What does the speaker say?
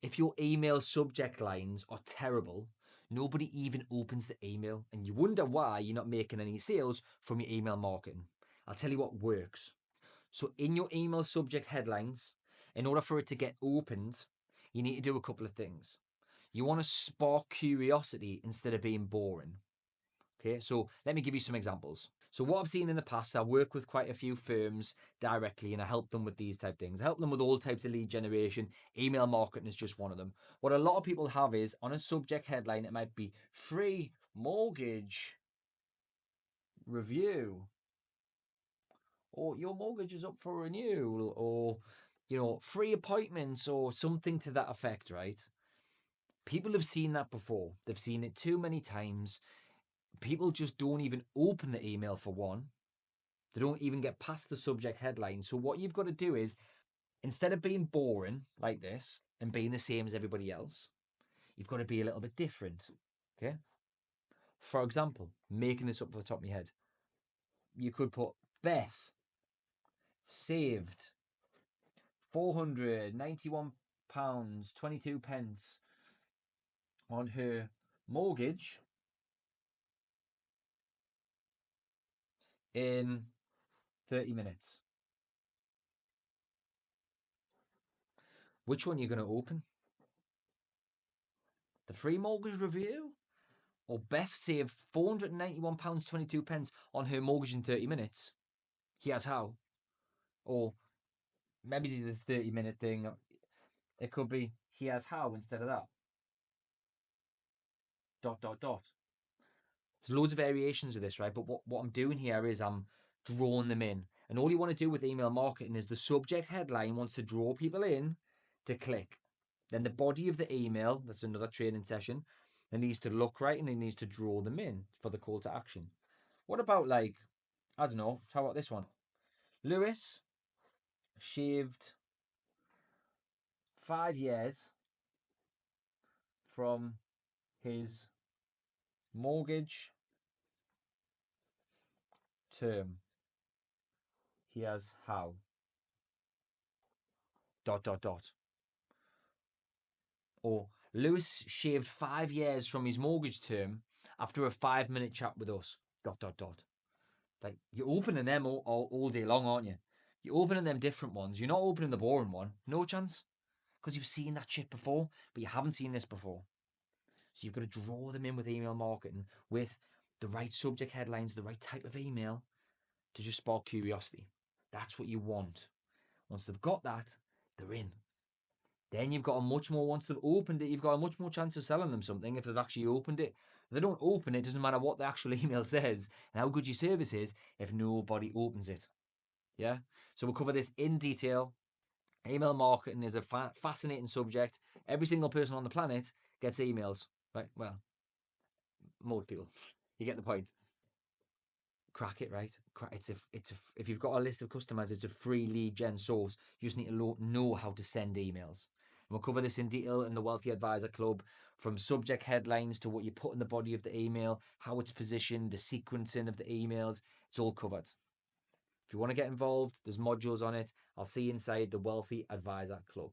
If your email subject lines are terrible, nobody even opens the email and you wonder why you're not making any sales from your email marketing. I'll tell you what works. So in your email subject headlines, in order for it to get opened, you need to do a couple of things. You want to spark curiosity instead of being boring. Okay, so let me give you some examples. So what I've seen in the past, I work with quite a few firms directly and I help them with these type of things. I help them with all types of lead generation. Email marketing is just one of them. What a lot of people have is on a subject headline, it might be free mortgage review, or your mortgage is up for renewal, or, free appointments or something to that effect, right? People have seen that before. They've seen it too many times. People just don't even open the email for one. They don't even get past the subject headline. So what you've got to do is, instead of being boring like this and being the same as everybody else, you've got to be a little bit different. Okay? For example, making this up off the top of my head, you could put Beth saved £491.22 on her mortgage in 30 minutes. Which one are you going to open? The free mortgage review? Or Beth saved £491.22 on her mortgage in 30 minutes? Here's how. Or maybe the 30-minute thing, it could be here's how instead of that. ... There's loads of variations of this, right? But what I'm doing here is I'm drawing them in. And all you want to do with email marketing is the subject headline wants to draw people in to click. Then the body of the email, that's another training session, it needs to look right and it needs to draw them in for the call to action. What about, like, I don't know, how about this one? Lewis shaved 5 years from his mortgage term. Here's how. ... Or Lewis shaved 5 years from his mortgage term after a 5-minute chat with us. ... Like, you're opening them all day long, aren't you? You're opening them different ones. You're not opening the boring one. No chance. Because you've seen that shit before, but you haven't seen this before. So you've got to draw them in with email marketing with the right subject headlines, the right type of email to just spark curiosity. That's what you want. Once they've got that, they're in. Then you've got a much more, once they've opened it, you've got a much more chance of selling them something if they've actually opened it. If they don't open it, doesn't matter what the actual email says and how good your service is if nobody opens it. Yeah? So we'll cover this in detail. Email marketing is a fascinating subject. Every single person on the planet gets emails, right? Well, most people. You get the point. Crack it, right? If you've got a list of customers, it's a free lead gen source. You just need to know how to send emails. And we'll cover this in detail in the Wealthy Advisor Club, from subject headlines to what you put in the body of the email, how it's positioned, the sequencing of the emails. It's all covered. If you want to get involved, there's modules on it. I'll see you inside the Wealthy Advisor Club.